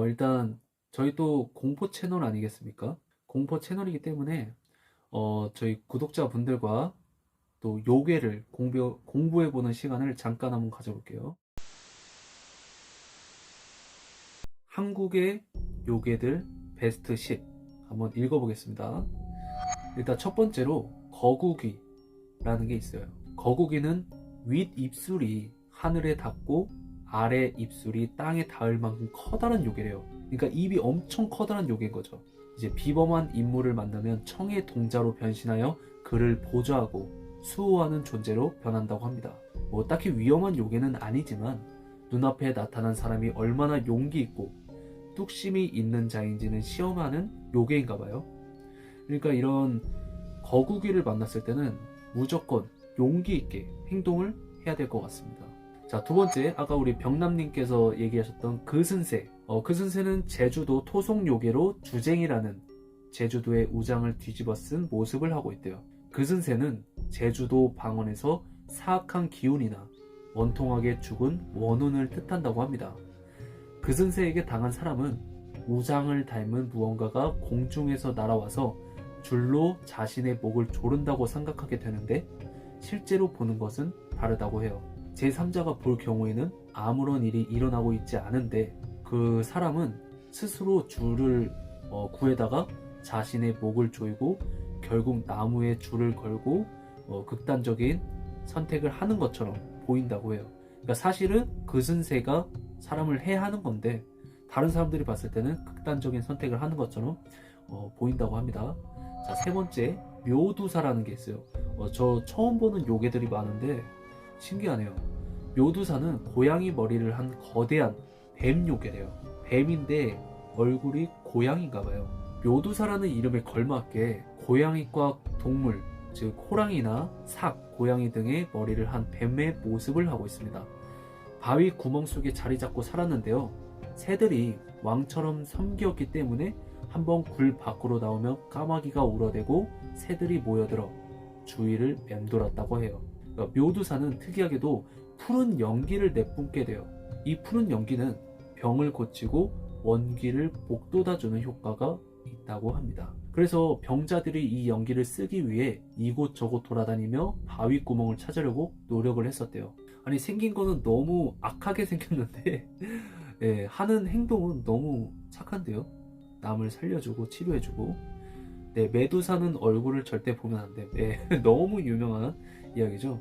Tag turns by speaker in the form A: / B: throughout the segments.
A: 일단 저희 또 공포 채널 아니겠습니까? 공포 채널이기 때문에 저희 구독자분들과 또 요괴를 공부해보는 시간을 잠깐 한번 가져볼게요. 한국의 요괴들 베스트 10 한번 읽어보겠습니다. 일단 첫 번째로 거북이라는 게 있어요. 거북이는 윗 입술이 하늘에 닿고 아래 입술이 땅에 닿을 만큼 커다란 요괴래요. 그러니까 입이 엄청 커다란 요괴인 거죠. 이제 비범한 인물을 만나면 청의 동자로 변신하여 그를 보조하고 수호하는 존재로 변한다고 합니다. 뭐 딱히 위험한 요괴는 아니지만 눈앞에 나타난 사람이 얼마나 용기 있고 뚝심이 있는 자인지는 시험하는 요괴인가 봐요. 그러니까 이런 거북이를 만났을 때는 무조건 용기 있게 행동을 해야 될 것 같습니다. 자, 두 번째, 아까 우리 병남님께서 얘기하셨던 그슨새. 그슨새는 제주도 토속요괴로 주쟁이라는 제주도의 우장을 뒤집어 쓴 모습을 하고 있대요. 그슨새는 제주도 방언에서 사악한 기운이나 원통하게 죽은 원혼을 뜻한다고 합니다. 그슨새에게 당한 사람은 우장을 닮은 무언가가 공중에서 날아와서 줄로 자신의 목을 조른다고 생각하게 되는데 실제로 보는 것은 다르다고 해요. 제3자가 볼 경우에는 아무런 일이 일어나고 있지 않은데 그 사람은 스스로 줄을 구해다가 자신의 목을 조이고 결국 나무에 줄을 걸고 극단적인 선택을 하는 것처럼 보인다고 해요. 그러니까 사실은 그슨새가 사람을 해하는 건데 다른 사람들이 봤을 때는 극단적인 선택을 하는 것처럼 보인다고 합니다. 자, 세 번째, 묘두사라는 게 있어요. 저 처음 보는 요괴들이 많은데 신기하네요. 묘두사는 고양이 머리를 한 거대한 뱀 요괴래요. 뱀인데 얼굴이 고양이인가 봐요. 묘두사라는 이름에 걸맞게 고양이과 동물, 즉 호랑이나 삭, 고양이 등의 머리를 한 뱀의 모습을 하고 있습니다. 바위 구멍 속에 자리 잡고 살았는데요. 새들이 왕처럼 섬기었기 때문에 한번 굴 밖으로 나오면 까마귀가 울어대고 새들이 모여들어 주위를 맴돌았다고 해요. 그러니까 묘두사는 특이하게도 푸른 연기를 내뿜게 돼요. 이 푸른 연기는 병을 고치고 원기를 복돋아주는 효과가 있다고 합니다. 그래서 병자들이 이 연기를 쓰기 위해 이곳저곳 돌아다니며 바위 구멍을 찾으려고 노력을 했었대요. 아니 생긴 거는 너무 악하게 생겼는데 예, 하는 행동은 너무 착한데요. 남을 살려주고 치료해주고. 네, 메두사는 얼굴을 절대 보면 안 돼. 네, 너무 유명한 이야기죠.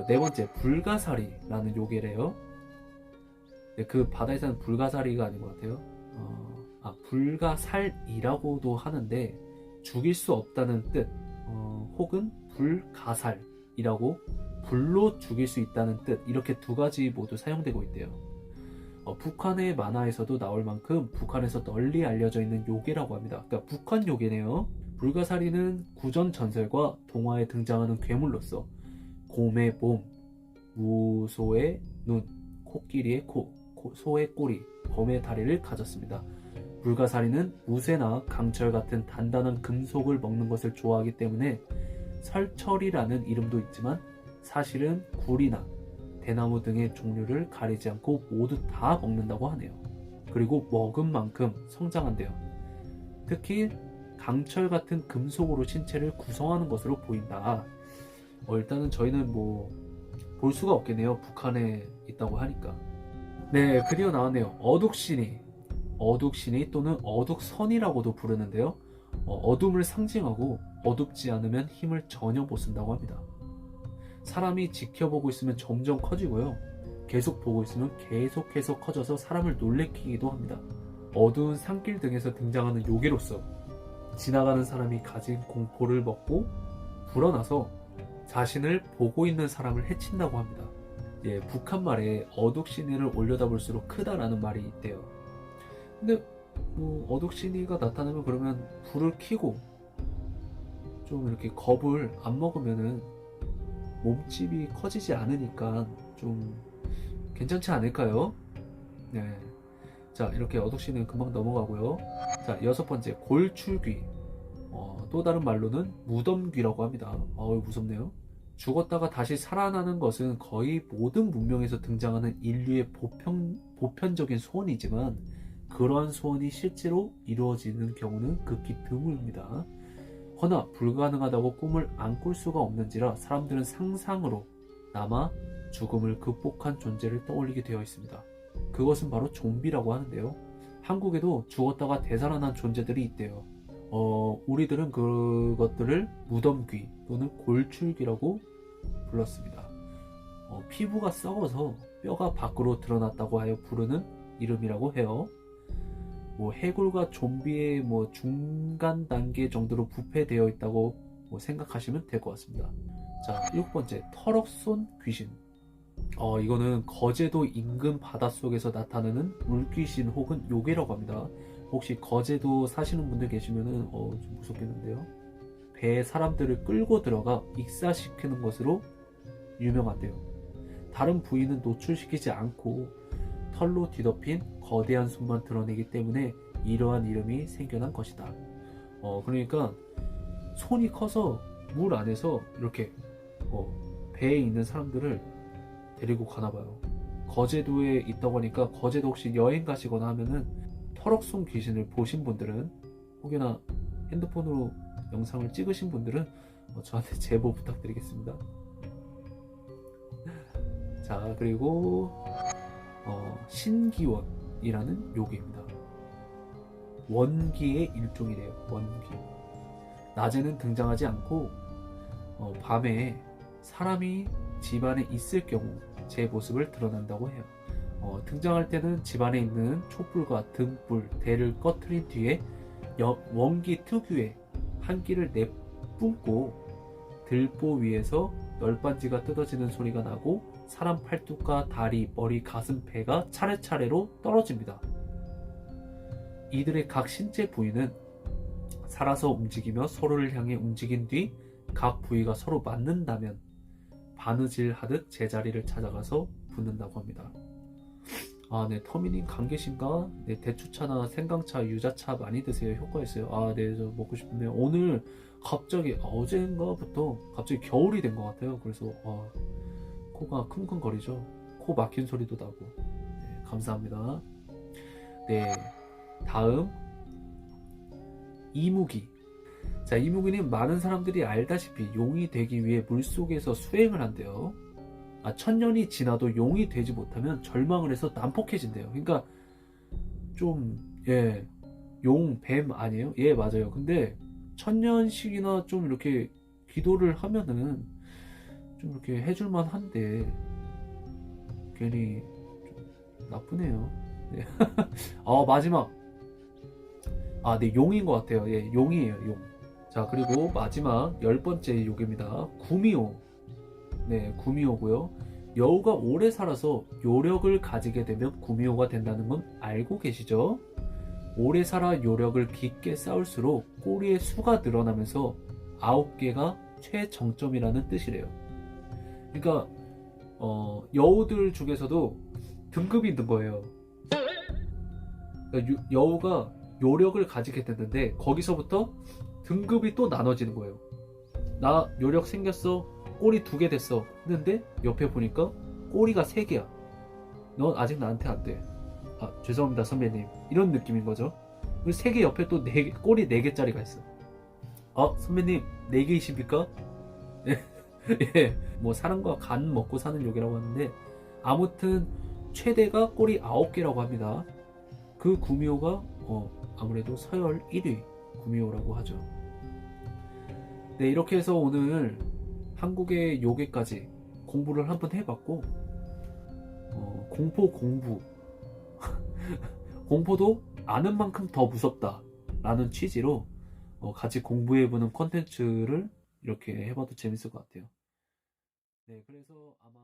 A: 네 번째, 불가사리라는 요괴래요. 네, 그 바다에 사는 불가사리가 아닌 것 같아요. 불가살이라고도 하는데 죽일 수 없다는 뜻, 혹은 불가살이라고 불로 죽일 수 있다는 뜻, 이렇게 두 가지 모두 사용되고 있대요. 북한의 만화에서도 나올 만큼 북한에서 널리 알려져 있는 요괴라고 합니다. 그러니까 북한 요괴네요. 불가사리는 구전 전설과 동화에 등장하는 괴물로서 곰의 몸, 무소의 눈, 코끼리의 코, 소의 꼬리, 범의 다리를 가졌습니다. 불가사리는 무쇠나 강철 같은 단단한 금속을 먹는 것을 좋아하기 때문에 설철이라는 이름도 있지만 사실은 굴이나 대나무 등의 종류를 가리지 않고 모두 다 먹는다고 하네요. 그리고 먹은 만큼 성장한대요. 특히 강철 같은 금속으로 신체를 구성하는 것으로 보인다. 일단은 저희는 뭐 볼 수가 없겠네요. 북한에 있다고 하니까. 네, 드디어 나왔네요. 어둑신이. 어둑신이 또는 어둑선이라고도 부르는데요. 어둠을 상징하고 어둡지 않으면 힘을 전혀 못 쓴다고 합니다. 사람이 지켜보고 있으면 점점 커지고요. 계속 보고 있으면 계속해서 커져서 사람을 놀래키기도 합니다. 어두운 산길 등에서 등장하는 요괴로서 지나가는 사람이 가진 공포를 먹고 불어나서 자신을 보고 있는 사람을 해친다고 합니다. 예, 북한 말에 어둑신이를 올려다볼수록 크다라는 말이 있대요. 근데 뭐 어둑신이가 나타나면 그러면 불을 켜고 좀 이렇게 겁을 안 먹으면은 몸집이 커지지 않으니까 좀 괜찮지 않을까요? 네. 자, 이렇게 어둑신은 금방 넘어가고요. 자, 여섯 번째, 골출귀. 또 다른 말로는 무덤귀라고 합니다. 무섭네요. 죽었다가 다시 살아나는 것은 거의 모든 문명에서 등장하는 인류의 보편적인 소원이지만 그러한 소원이 실제로 이루어지는 경우는 극히 드물입니다. 허나 불가능하다고 꿈을 안 꿀 수가 없는지라 사람들은 상상으로 남아 죽음을 극복한 존재를 떠올리게 되어 있습니다. 그것은 바로 좀비라고 하는데요. 한국에도 죽었다가 되살아난 존재들이 있대요. 우리들은 그것들을 무덤귀 또는 골출귀라고 불렀습니다. 피부가 썩어서 뼈가 밖으로 드러났다고 하여 부르는 이름이라고 해요. 해골과 좀비의 중간 단계 정도로 부패되어 있다고 생각하시면 될 것 같습니다. 자, 7번째, 털럭 쏜 귀신. 이거는 거제도 인근 바닷속에서 나타나는 물귀신 혹은 요괴라고 합니다. 혹시 거제도 사시는 분들 계시면은 좀 무섭겠는데요. 배에 사람들을 끌고 들어가 익사시키는 것으로 유명한데요. 다른 부위는 노출시키지 않고 털로 뒤덮인 거대한 손만 드러내기 때문에 이러한 이름이 생겨난 것이다. 그러니까 손이 커서 물 안에서 이렇게 배에 있는 사람들을 데리고 가나봐요. 거제도에 있다고 하니까 거제도 혹시 여행 가시거나 하면은 털럭 쏜 귀신을 보신 분들은 혹여나 핸드폰으로 영상을 찍으신 분들은 저한테 제보 부탁드리겠습니다. 자, 그리고 신기원이라는 요괴입니다. 원기의 일종이래요. 원기. 낮에는 등장하지 않고 밤에 사람이 집안에 있을 경우 제 모습을 드러난다고 해요. 등장할 때는 집안에 있는 촛불과 등불, 대를 꺼트린 뒤에 원기 특유의 한기를 내뿜고 들보 위에서 널빤지가 뜯어지는 소리가 나고 사람 팔뚝과 다리, 머리, 가슴, 배가 차례차례로 떨어집니다. 이들의 각 신체 부위는 살아서 움직이며 서로를 향해 움직인 뒤 각 부위가 서로 맞는다면 바느질 하듯 제자리를 찾아가서 붙는다고 합니다. 네, 터미닌 간 계신가? 네, 대추차나 생강차, 유자차 많이 드세요. 효과 있어요. 네, 저 먹고 싶은데 오늘 갑자기 어제인가부터 갑자기 겨울이 된 것 같아요. 그래서 코가 킁킁거리죠. 코 막힌 소리도 나고. 네, 감사합니다. 네, 다음 이무기. 자, 이무기는 많은 사람들이 알다시피 용이 되기 위해 물속에서 수행을 한대요. 1000년이 지나도 용이 되지 못하면 절망을 해서 난폭해진대요. 그러니까 좀 용, 뱀 아니에요? 예, 맞아요. 근데 1000년씩이나 좀 이렇게 기도를 하면은 좀 이렇게 해줄만 한데 괜히 좀 나쁘네요. 네. 마지막. 네, 용인 것 같아요. 예, 용이에요, 용. 자, 그리고 마지막 10번째 요괴입니다. 구미호. 네, 구미호고요. 여우가 오래 살아서 요력을 가지게 되면 구미호가 된다는 건 알고 계시죠? 오래 살아 요력을 깊게 쌓을수록 꼬리의 수가 늘어나면서 9개가 최정점이라는 뜻이래요. 그러니까 여우들 중에서도 등급이 있는 거예요. 그러니까 여우가 요력을 가지게 됐는데 거기서부터 등급이 또 나눠지는 거예요. 나 요력 생겼어. 꼬리 2개 됐어. 했는데 옆에 보니까 꼬리가 3개야. 넌 아직 나한테 안 돼. 죄송합니다 선배님. 이런 느낌인 거죠. 그리고 3개 옆에 또 4개, 꼬리 4개짜리가 있어. 선배님 4개이십니까? 예, 사람과 간 먹고 사는 욕이라고 하는데 아무튼 최대가 꼬리 9개라고 합니다. 그 구미호가 아무래도 서열 1위 구미호라고 하죠. 네, 이렇게 해서 오늘 한국의 요괴까지 공부를 한번 해봤고 공포 공부 공포도 아는 만큼 더 무섭다 라는 취지로 같이 공부해보는 컨텐츠를 이렇게 해봐도 재밌을 것 같아요. 네, 그래서 아마